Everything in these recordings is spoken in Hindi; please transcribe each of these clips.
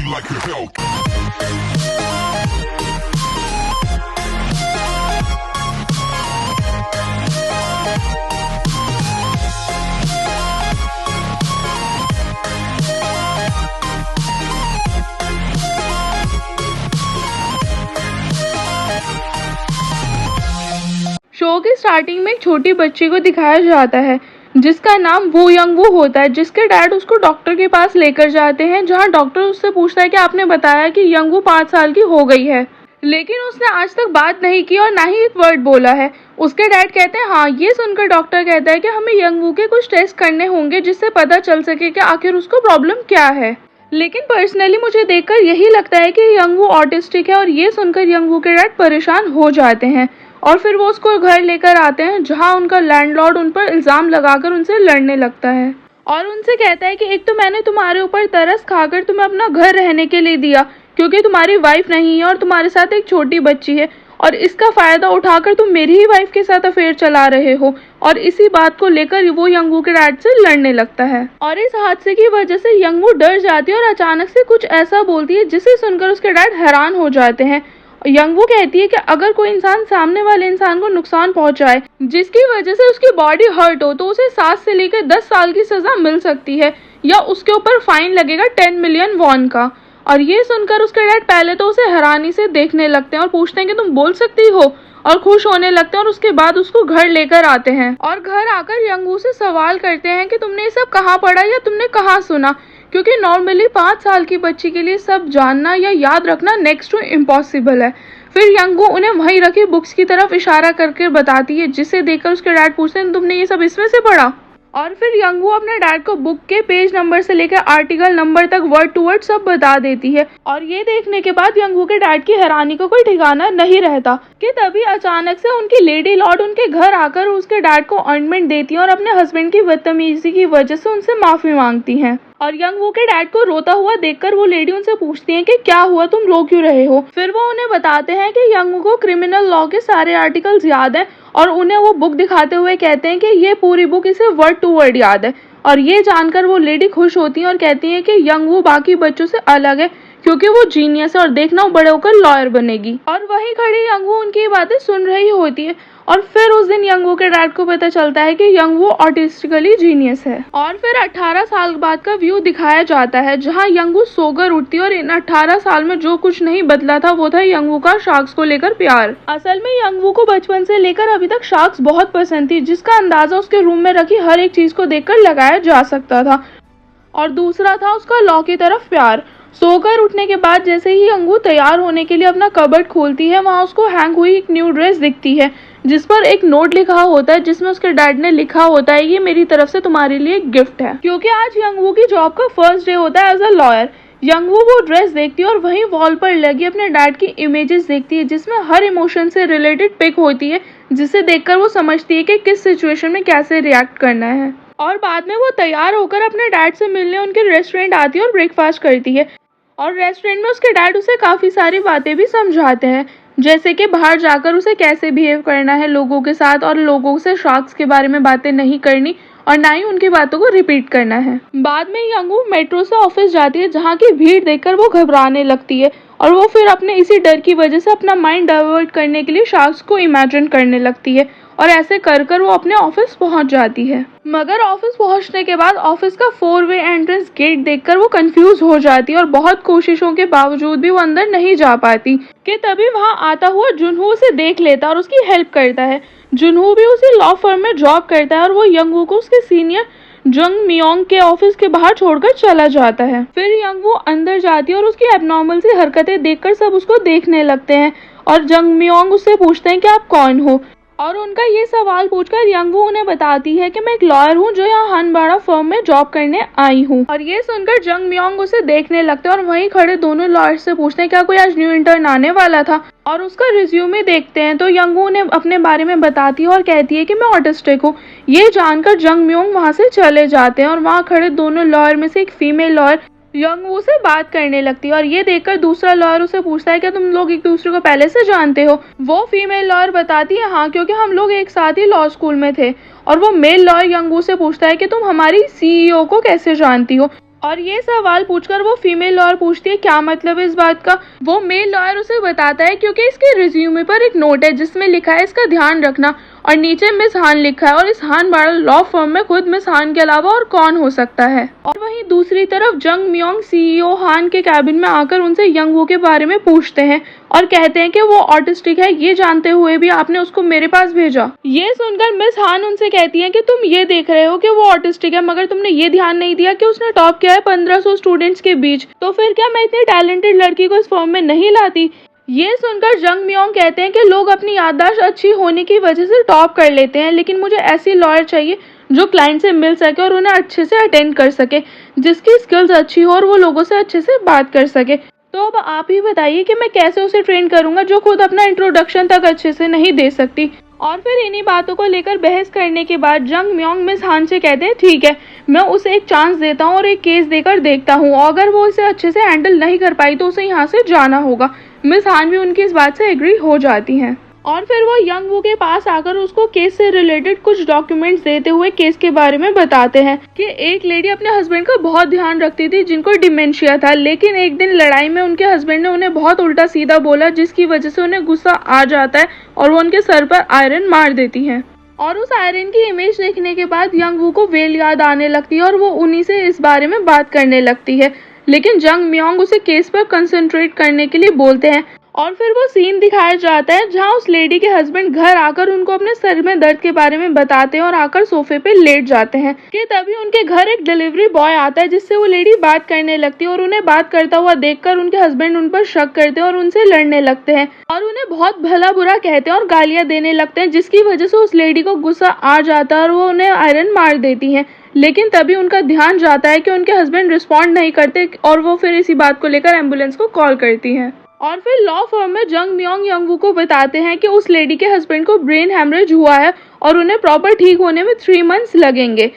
like your help. शो की स्टार्टिंग में एक छोटी बच्ची को दिखाया जाता है जिसका नाम वू यंग वू होता है, जिसके डैड उसको डॉक्टर के पास लेकर जाते हैं, जहां डॉक्टर उससे पूछता है कि आपने बताया कि यंग वू 5 साल की हो गई है, लेकिन उसने आज तक बात नहीं की और ना ही एक वर्ड बोला है। उसके डैड कहते हैं हाँ। ये सुनकर डॉक्टर कहता है कि हमें यंग वू के कुछ टेस्ट करने होंगे जिससे पता चल सके कि आखिर उसको प्रॉब्लम क्या है। लेकिन पर्सनली मुझे देखकर यही लगता है कि यंग वू ऑटिस्टिक है, और ये सुनकर यंग वू के डैड परेशान हो जाते हैं और फिर वो उसको घर लेकर आते हैं, जहां उनका लैंडलॉर्ड उन पर इल्ज़ाम लगाकर उनसे लड़ने लगता है और उनसे कहता है कि एक तो मैंने तुम्हारे ऊपर तरस खाकर तुम्हें अपना घर रहने के लिए दिया क्योंकि तुम्हारी वाइफ नहीं है और तुम्हारे साथ एक छोटी बच्ची है, और इसका फ़ायदा उठाकर तुम मेरी ही वाइफ के साथ अफेयर चला रहे हो। और इसी बात को लेकर वो यंग वू के डैड से लड़ने लगता है और इस हादसे की वजह से यंग वू डर जाती है और अचानक से कुछ ऐसा बोलती है जिसे सुनकर उसके डैड हैरान हो जाते हैं। यंग वू कहती है कि अगर कोई इंसान सामने वाले इंसान को नुकसान पहुंचाए जिसकी वजह से उसकी बॉडी हर्ट हो तो उसे 7 से लेकर 10 साल की सजा मिल सकती है या उसके ऊपर फाइन लगेगा 10 मिलियन वॉन का। और ये सुनकर उसके डैड पहले तो उसे हैरानी से देखने लगते हैं और पूछते हैं कि तुम बोल सकती हो, और खुश होने लगते हैं और उसके बाद उसको घर लेकर आते हैं और घर आकर यंग वू से सवाल करते हैं कि तुमने ये सब कहाँ पढ़ा या तुमने कहाँ सुना, क्योंकि नॉर्मली 5 साल की बच्ची के लिए सब जानना या याद रखना नेक्स्ट टू इम्पॉसिबल है। फिर यंग वू उन्हें वहीं रखी बुक्स की तरफ इशारा करके बताती है, जिसे देखकर उसके डैड पूछते हैं तुमने ये सब इसमें से पढ़ा। और फिर यंग वू अपने डैड को बुक के पेज नंबर से लेकर आर्टिकल नंबर तक वर्ड टू वर्ड सब बता देती है। और ये देखने के बाद यंग वू के डैड की हैरानी को कोई ठिकाना नहीं रहता कि तभी अचानक से उनकी लेडी लॉर्ड उनके घर आकर उसके डैड को ऑइंटमेंट देती है और अपने हस्बैंड की बदतमीजी की वजह से उनसे माफी मांगती हैं। और यंग वू के डैड को रोता हुआ देखकर वो लेडी उनसे पूछती है कि क्या हुआ, तुम रो क्यों रहे हो। फिर वो उन्हें बताते हैं कि यंग वू को क्रिमिनल लॉ के सारे आर्टिकल्स याद हैं और उन्हें वो बुक दिखाते हुए कहते हैं कि ये पूरी बुक इसे वर्ड टू वर्ड याद है। और ये जानकर वो लेडी खुश होती है और कहती है कि यंग वू बाकी बच्चों से अलग है क्योंकि वो जीनियस है और देखना वो बड़े होकर लॉयर बनेगी। और वहीं खड़ी यंग वू उनकी बातें सुन रही होती है और फिर उस दिन यंग वू के डैड को पता चलता है कि यंग वू ऑटिस्टिकली जीनियस है। और फिर 18 साल बाद का व्यू दिखाया जाता है जहां यंग वू सोकर उठती है और इन 18 साल में जो कुछ नहीं बदला था वो था यंग वू का शार्क्स को लेकर प्यार। असल में यंग वू को बचपन से लेकर अभी तक शार्क्स बहुत पसंद थी, जिसका अंदाजा उसके रूम में रखी हर एक चीज को देखकर लगाया जा सकता था। और दूसरा था उसका लॉ की तरफ प्यार। सोकर उठने के बाद जैसे ही यंग वू तैयार होने के लिए अपना कबर्ड खोलती है, वहाँ उसको हैंग हुई एक न्यू ड्रेस दिखती है जिस पर एक नोट लिखा होता है जिसमें उसके डैड ने लिखा होता है ये मेरी तरफ से तुम्हारे लिए एक गिफ्ट है, क्योंकि आज यंग वू की जॉब का फर्स्ट डे होता है एज अ लॉयर। यंग वू वो ड्रेस देखती है और वहीं वॉल पर लगी अपने डैड की इमेजेस देखती है जिसमें हर इमोशन से रिलेटेड पिक होती है, जिसे देखकर वो समझती है कि किस सिचुएशन में कैसे रिएक्ट करना है। और बाद में वो तैयार होकर अपने डैड से मिलने उनके रेस्टोरेंट आती है और ब्रेकफास्ट करती है। और रेस्टोरेंट में उसके डैड उसे काफ़ी सारी बातें भी समझाते हैं, जैसे कि बाहर जाकर उसे कैसे बिहेव करना है लोगों के साथ और लोगों से शार्क्स के बारे में बातें नहीं करनी और ना ही उनकी बातों को रिपीट करना है। बाद में यंग वू मेट्रो से ऑफिस जाती है जहाँ की भीड़ देखकर वो घबराने लगती है और वो फिर अपने इसी डर की वजह से अपना माइंड डाइवर्ट करने के लिए शार्क्स को इमेजिन करने लगती है और ऐसे कर कर वो अपने ऑफिस पहुंच जाती है। मगर ऑफिस पहुंचने के बाद ऑफिस का 4-वे एंट्रेंस गेट देखकर वो कंफ्यूज हो जाती है और बहुत कोशिशों के बावजूद भी वो अंदर नहीं जा पाती कि तभी वहां आता हुआ जुनहो उसे देख लेता और उसकी हेल्प करता है। जुनहो भी उसी लॉ फर्म में जॉब करता है और वो यंग वू को उसके सीनियर जंग मियोंग के ऑफिस के बाहर छोड़कर चला जाता है। फिर यंग वू अंदर जाती है और उसकी एबनॉर्मल सी हरकतें देखकर सब उसको देखने लगते हैं और जंग मियोंग उससे पूछते हैं कि आप कौन हो। और उनका ये सवाल पूछकर यंग वू उन्हें बताती है कि मैं एक लॉयर हूँ जो यहाँ हनबाड़ा फर्म में जॉब करने आई हूँ। और ये सुनकर जंग मियोंग उसे देखने लगते हैं और वहीं खड़े दोनों लॉयर्स से पूछते हैं क्या कोई आज न्यू इंटर्न आने वाला था। और उसका रिज्यूमे देखते हैं तो यंग वू उन्हें अपने बारे में बताती है और कहती है कि मैं ऑटिस्टिक हूँ। ये जानकर जंग मियोंग वहाँ से चले जाते हैं और वहाँ खड़े दोनों लॉयर में से एक फीमेल लॉयर यंग वू से बात करने लगती है और ये देखकर दूसरा लॉयर उसे पूछता है कि तुम लोग एक दूसरे को पहले से जानते हो। वो फीमेल लॉयर बताती है हाँ, क्योंकि हम लोग एक साथ ही लॉ स्कूल में थे। और वो मेल लॉयर यंग वू से पूछता है कि तुम हमारी सीईओ को कैसे जानती हो। और ये सवाल पूछकर वो फीमेल लॉयर पूछती है क्या मतलब है इस बात का। वो मेल लॉयर उसे बताता है क्योंकि इसके रिज्यूमे पर एक नोट है जिसमें लिखा है इसका ध्यान रखना, और नीचे मिस हान लिखा है, और इस हान मॉडल लॉ फर्म में खुद मिस हान के अलावा और कौन हो सकता है। और वहीं दूसरी तरफ जंग म्योंग सीईओ हान के कैबिन में आकर उनसे यंग वू के बारे में पूछते हैं और कहते हैं कि वो ऑटिस्टिक है, ये जानते हुए भी आपने उसको मेरे पास भेजा। ये सुनकर मिस हान उनसे कहती है कि तुम ये देख रहे हो कि वो ऑटिस्टिक है, मगर तुमने ये ध्यान नहीं दिया कि उसने टॉप किया है 1500 स्टूडेंट्स के बीच, तो फिर क्या मैं इतनी टैलेंटेड लड़की को इस फर्म में नहीं लाती। ये सुनकर जंग म्योंग कहते हैं कि लोग अपनी याददाश्त अच्छी होने की वजह से टॉप कर लेते हैं, लेकिन मुझे ऐसी लॉयर चाहिए जो क्लाइंट से मिल सके और उन्हें अच्छे से अटेंड कर सके, जिसकी स्किल्स अच्छी हो और वो लोगों से अच्छे से बात कर सके। तो अब आप ही बताइए कि मैं कैसे उसे ट्रेन करूंगा जो खुद अपना इंट्रोडक्शन तक अच्छे से नहीं दे सकती। और फिर इन्हीं बातों को लेकर बहस करने के बाद जंग म्योंग मिस हान से कहते हैं ठीक है, मैं उसे एक चांस देता हूँ और एक केस देकर देखता हूँ, अगर वो इसे अच्छे से हैंडल नहीं कर पाई तो उसे यहाँ से जाना होगा। मिस हान भी उनकी इस बात से एग्री हो जाती हैं और फिर वो यंग वू के पास आकर उसको केस से रिलेटेड कुछ डॉक्यूमेंट्स देते हुए केस के बारे में बताते हैं कि एक लेडी अपने हस्बैंड का बहुत ध्यान रखती थी जिनको डिमेंशिया था, लेकिन एक दिन लड़ाई में उनके हस्बैंड ने उन्हें बहुत उल्टा सीधा बोला जिसकी वजह से उन्हें गुस्सा आ जाता है और वो उनके सर पर आयरन मार देती हैं। और उस आयरन की इमेज देखने के बाद यंग वू को वेल याद आने लगती है और वो उन्हीं से इस बारे में बात करने लगती है, लेकिन जंग म्योंग उसे केस पर कंसंट्रेट करने के लिए बोलते हैं। और फिर वो सीन दिखाया जाता है जहाँ उस लेडी के हस्बैंड घर आकर उनको अपने सर में दर्द के बारे में बताते हैं और आकर सोफे पे लेट जाते हैं कि तभी उनके घर एक डिलीवरी बॉय आता है जिससे वो लेडी बात करने लगती है और उन्हें बात करता हुआ देखकर उनके हस्बैंड उन पर शक करते हैं और उनसे लड़ने लगते हैं और उन्हें बहुत भला बुरा कहते हैं और गालियां देने लगते हैं, जिसकी वजह से उस लेडी को गुस्सा आ जाता है और वो उन्हें आयरन मार देती है। लेकिन तभी उनका ध्यान जाता है कि उनके हस्बैंड रिस्पॉन्ड नहीं करते और वो फिर इसी बात को लेकर एम्बुलेंस को कॉल करती हैं। और फिर लॉ फर्म में जंग म्योंग यंग वू को बताते हैं कि उस लेडी के हस्बैंड को ब्रेन हैमरेज हुआ है और उन्हें प्रॉपर ठीक होने में 3 मंथ्स लगेंगे।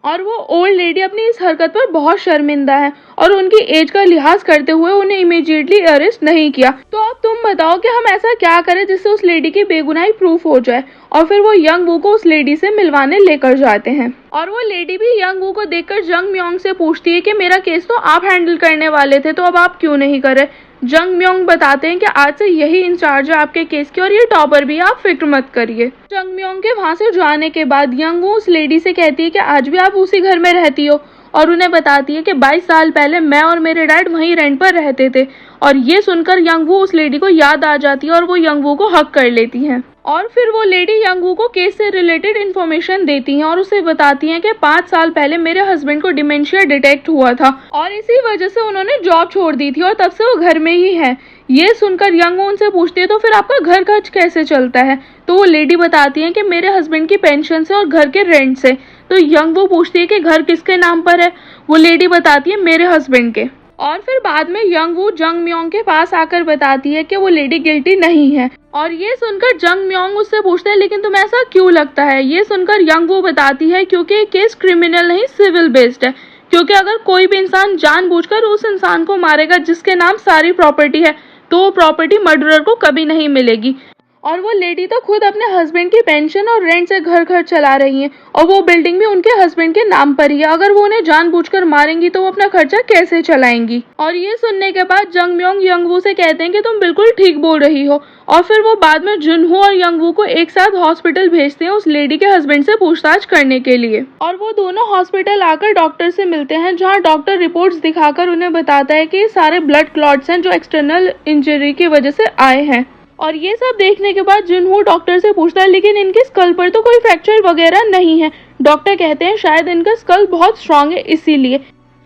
और वो ओल्ड लेडी अपनी इस हरकत पर बहुत शर्मिंदा है और उनकी एज का लिहाज करते हुए उन्हें इमीडिएटली अरेस्ट नहीं किया। तो अब तुम बताओ कि हम ऐसा क्या करें जिससे उस लेडी की बेगुनाही प्रूफ हो जाए। और फिर वो यंग वू को उस लेडी से मिलवाने लेकर जाते हैं और वो लेडी भी यंग वू को देखकर जंग म्योंग से पूछती है कि मेरा केस तो आप हैंडल करने वाले थे, तो अब आप क्यों नहीं कर रहे। जंग म्योंग बताते हैं कि आज से यही इंचार्ज है आपके केस की और ये टॉपर भी है, आप फिक्र मत करिए। जंग म्योंग के वहाँ से जाने के बाद यंग वू उस लेडी से कहती है कि आज भी आप उसी घर में रहती हो और उन्हें बताती है कि 22 साल पहले मैं और मेरे डैड वहीं रेंट पर रहते थे। और ये सुनकर यंग वू उस लेडी को याद आ जाती है और वो यंग वू को हक कर लेती हैं। और फिर वो लेडी यंग वू को केस से रिलेटेड इन्फॉर्मेशन देती हैं और उसे बताती हैं कि 5 साल पहले मेरे हस्बैंड को डिमेंशिया डिटेक्ट हुआ था और इसी वजह से उन्होंने जॉब छोड़ दी थी और तब से वो घर में ही है। ये सुनकर यंग वू उनसे पूछती है तो फिर आपका घर खर्च कैसे चलता है। तो वो लेडी बताती है कि मेरे हस्बैंड की पेंशन से और घर के रेंट से। तो यंग वू पूछती है कि घर किसके नाम पर है। वो लेडी बताती है मेरे हस्बैंड के। और फिर बाद में यंग वू जंग म्योंग के पास आकर बताती है कि वो लेडी गिल्टी नहीं है। और ये सुनकर जंग म्योंग उससे पूछते हैं लेकिन तुम्हें ऐसा क्यों लगता है। ये सुनकर यंग वू बताती है क्योंकि केस क्रिमिनल नहीं सिविल बेस्ड है, क्योंकि अगर कोई भी इंसान जानबूझकर उस इंसान को मारेगा जिसके नाम सारी प्रॉपर्टी है तो वो प्रॉपर्टी मर्डरर को कभी नहीं मिलेगी। और वो लेडी तो खुद अपने हस्बैंड की पेंशन और रेंट से घर खर्च चला रही हैं और वो बिल्डिंग भी उनके हस्बैंड के नाम पर ही है। अगर वो उन्हें जानबूझकर मारेंगी तो वो अपना खर्चा कैसे चलाएंगी। और ये सुनने के बाद जंग म्योंग यंग वू से कहते हैं कि तुम बिल्कुल ठीक बोल रही हो। और फिर वो बाद में जुनहो और यंग वू को एक साथ हॉस्पिटल भेजते हैं उस लेडी के हस्बैंड से पूछताछ करने के लिए। और वो दोनों हॉस्पिटल आकर डॉक्टर से मिलते हैं, जहाँ डॉक्टर रिपोर्ट्स दिखाकर उन्हें बताता है कि ये सारे ब्लड क्लॉट्स हैं जो एक्सटर्नल इंजरी की वजह से आए हैं। और ये सब देखने के बाद जुनहो डॉक्टर से पूछता है लेकिन इनके स्कल पर तो कोई फ्रैक्चर वगैरह नहीं है। डॉक्टर कहते हैं शायद इनका स्कल बहुत स्ट्रांग है इसीलिए।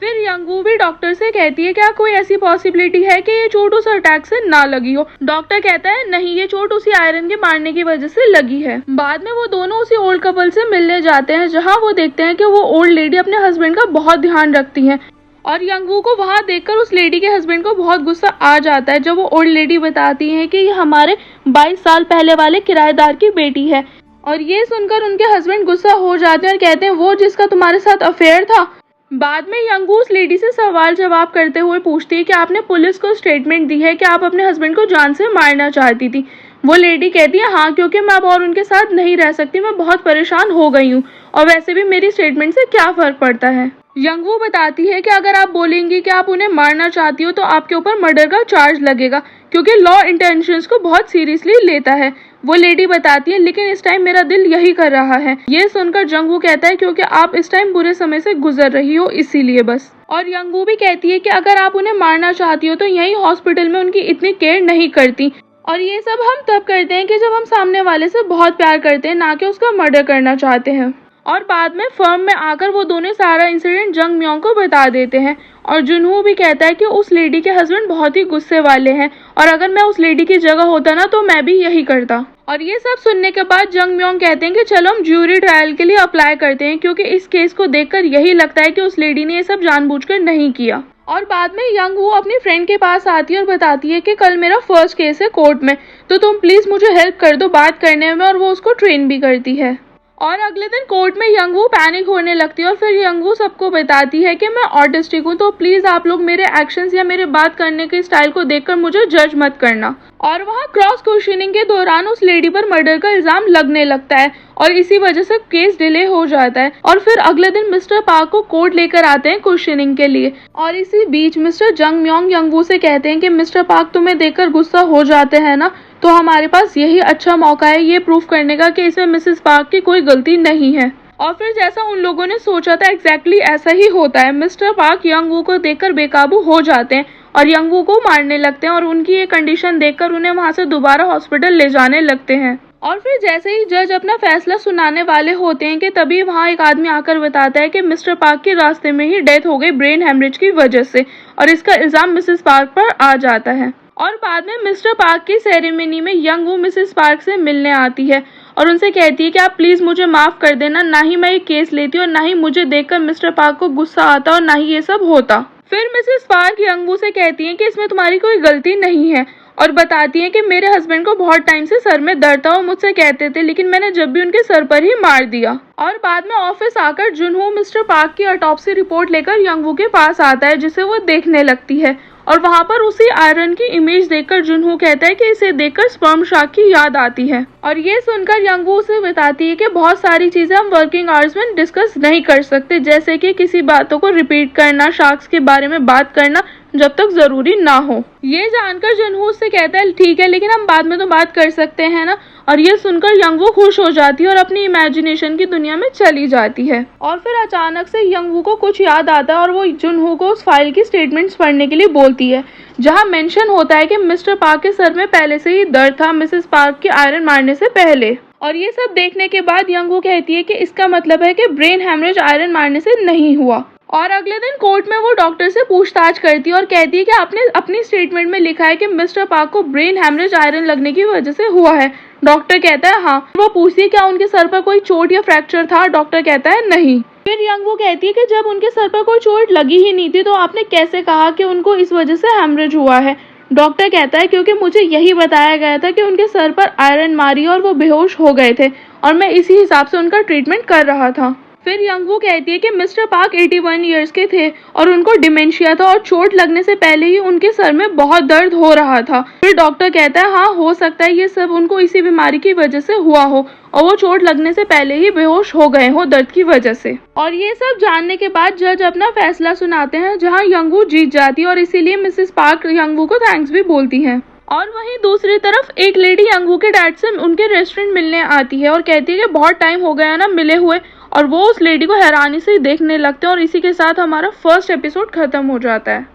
फिर यंग वू भी डॉक्टर से कहती है क्या कोई ऐसी पॉसिबिलिटी है कि ये चोट उस अटैक से ना लगी हो। डॉक्टर कहता है नहीं, ये चोट उसी आयरन के मारने की वजह से लगी है। बाद में वो दोनों उसी ओल्ड कपल से मिलने जाते हैं, जहाँ वो देखते हैं कि वो ओल्ड लेडी अपने हस्बैंड का बहुत ध्यान रखती है। और यंग वू को वहाँ देखकर उस लेडी के हस्बैंड को बहुत गुस्सा आ जाता है जब वो ओल्ड लेडी बताती है कि ये हमारे 22 साल पहले वाले किराएदार की बेटी है। और ये सुनकर उनके हस्बैंड गुस्सा हो जाते हैं और कहते हैं वो जिसका तुम्हारे साथ अफेयर था। बाद में यंग वू उस लेडी से सवाल जवाब करते हुए पूछती है कि आपने पुलिस को स्टेटमेंट दी है कि आप अपने हस्बैंड को जान से मारना चाहती थी। वो लेडी कहती है हाँ, क्योंकि मैं अब और उनके साथ नहीं रह सकती, मैं बहुत परेशान हो गई हूँ और वैसे भी मेरी स्टेटमेंट से क्या फर्क पड़ता है। यंगवू बताती है कि अगर आप बोलेंगी कि आप उन्हें मारना चाहती हो तो आपके ऊपर मर्डर का चार्ज लगेगा, क्योंकि लॉ इंटेंशंस को बहुत सीरियसली लेता है। वो लेडी बताती है, लेकिन इस टाइम मेरा दिल यही कर रहा है। ये सुनकर जंगवू कहता है, क्योंकि आप इस टाइम बुरे समय से गुजर रही हो, इसीलिए बस। और यंगवू भी कहती है कि अगर आप उन्हें मारना चाहती हो तो यही हॉस्पिटल में उनकी इतनी केयर नहीं करती। और ये सब हम तब करते हैं कि जब हम सामने वाले से बहुत प्यार करते हैं, ना कि उसका मर्डर करना चाहते हैं। और बाद में फर्म में आकर वो दोनों सारा इंसिडेंट जंग म्योंग को बता देते हैं। और जुनहो भी कहता है कि उस लेडी के हस्बैंड बहुत ही गुस्से वाले हैं, और अगर मैं उस लेडी की जगह होता ना तो मैं भी यही करता। और ये सब सुनने के बाद जंग म्योंग कहते हैं कि चलो हम ज्यूरी ट्रायल के लिए अप्लाई करते हैं, क्योंकि इस केस को देखकर यही लगता है कि उस लेडी ने ये सब जानबूझकर नहीं किया। और बाद में यंगवू अपनी फ्रेंड के पास आती है और बताती है कि कल मेरा फर्स्ट केस है कोर्ट में, तो तुम प्लीज मुझे हेल्प कर दो बात करने में। और वो उसको ट्रेन भी करती है। और अगले दिन कोर्ट में यंगवू पैनिक होने लगती है और फिर यंगवू सबको बताती है कि मैं ऑटिस्टिक हूँ, तो प्लीज आप लोग मेरे एक्शंस या मेरे बात करने के स्टाइल को देखकर मुझे जज मत करना। और वहाँ क्रॉस क्वेश्चनिंग के दौरान उस लेडी पर मर्डर का इल्जाम लगने लगता है और इसी वजह से केस डिले हो जाता है। और फिर अगले दिन मिस्टर पार्क को कोर्ट लेकर आते हैं क्वेश्चनिंग के लिए। और इसी बीच मिस्टर जंग म्योंग यंगवू से कहते हैं कि मिस्टर पार्क तुम्हें देखकर गुस्सा हो जाते हैं ना, तो हमारे पास यही अच्छा मौका है ये प्रूफ करने का कि इसमें मिसेस पार्क की कोई गलती नहीं है। और फिर जैसा उन लोगों ने सोचा था एग्जैक्टली ऐसा ही होता है। मिस्टर पार्क यंगवू को देखकर बेकाबू हो जाते हैं और यंगवू को मारने लगते हैं और उनकी ये कंडीशन देखकर उन्हें वहां से दोबारा हॉस्पिटल ले जाने लगते हैं। और फिर जैसे ही जज अपना फैसला सुनाने वाले होते हैं कि तभी वहाँ एक आदमी आकर बताता है कि मिस्टर पार्क के रास्ते में ही डेथ हो गई ब्रेन हेमरेज की वजह से, और इसका इल्जाम मिसेस पार्क पर आ जाता है। और बाद में मिस्टर पार्क की सेरेमनी में यंगवू मिसेस पार्क से मिलने आती है और उनसे कहती है कि आप प्लीज मुझे माफ कर देना, ना ही मैं ये केस लेती और ना ही मुझे देखकर मिस्टर पार्क को गुस्सा आता और ना ही ये सब होता। फिर मिसेस पार्क यंगवू से कहती है कि इसमें तुम्हारी कोई गलती नहीं है और बताती है कि मेरे हस्बैंड को बहुत टाइम से सर में दर्द था और मुझसे कहते थे, लेकिन मैंने जब भी उनके सर पर ही मार दिया। और बाद में ऑफिस आकर जुनहो मिस्टर पार्क की ऑटोप्सी रिपोर्ट लेकर यंगवू के पास आता है, जिसे वो देखने लगती है। और वहाँ पर उसी आयरन की इमेज देखकर जुनहो कहता है कि इसे देखकर स्पर्म शार्क की याद आती है। और ये सुनकर यंगवू उसे बताती है कि बहुत सारी चीजें हम वर्किंग आवर्स में डिस्कस नहीं कर सकते, जैसे कि किसी बातों को रिपीट करना, शार्क्स के बारे में बात करना जब तक जरूरी ना हो। ये जानकर जुनहो उससे कहता है ठीक है, लेकिन हम बाद में तो बात कर सकते हैं ना। और ये सुनकर यंगवू खुश हो जाती है और अपनी इमेजिनेशन की दुनिया में चली जाती है। और फिर अचानक से यंगवू को कुछ याद आता है और वो जुनहो को उस फाइल की स्टेटमेंट्स पढ़ने के लिए बोलती है, जहाँ मेंशन होता है कि मिस्टर पार्क के सर में पहले से ही दर्द था मिसेस पार्क के आयरन मारने से पहले। और ये सब देखने के बाद यंगवू कहती है कि इसका मतलब है कि ब्रेन हेमरेज आयरन मारने से नहीं हुआ। और अगले दिन कोर्ट में वो डॉक्टर से पूछताछ करती है और कहती है कि आपने अपनी स्टेटमेंट में लिखा है कि मिस्टर पार्क को ब्रेन हेमरेज आयरन लगने की वजह से हुआ है। डॉक्टर कहता है हाँ। वो पूछती है क्या उनके सर पर कोई चोट या फ्रैक्चर था। डॉक्टर कहता है नहीं। फिर यंगवू कहती है कि जब उनके सर पर कोई चोट लगी ही नहीं थी तो आपने कैसे कहा कि उनको इस वजह से हेमरेज हुआ है। डॉक्टर कहता है क्योंकि मुझे यही बताया गया था कि उनके सर पर आयरन मारी और वो बेहोश हो गए थे और मैं इसी हिसाब से उनका ट्रीटमेंट कर रहा था। फिर यंगवू कहती है कि मिस्टर पार्क 81 इयर्स के थे और उनको डिमेंशिया था और चोट लगने से पहले ही उनके सर में बहुत दर्द हो रहा था। फिर डॉक्टर कहता है हाँ, हो सकता है ये सब उनको इसी बीमारी की वजह से हुआ हो और वो चोट लगने से पहले ही बेहोश हो गए हो दर्द की वजह से। और ये सब जानने के बाद जज अपना फैसला सुनाते हैं, जहाँ यंगवू जीत जाती है और इसीलिए मिसेस पार्क यंगवू को थैंक्स भी बोलती है। और वहीं दूसरी तरफ एक लेडी यंगवू के डैड से उनके रेस्टोरेंट मिलने आती है और कहती है कि बहुत टाइम हो गया ना मिले हुए, और वो उस लेडी को हैरानी से देखने लगते हैं। और इसी के साथ हमारा फर्स्ट एपिसोड खत्म हो जाता है।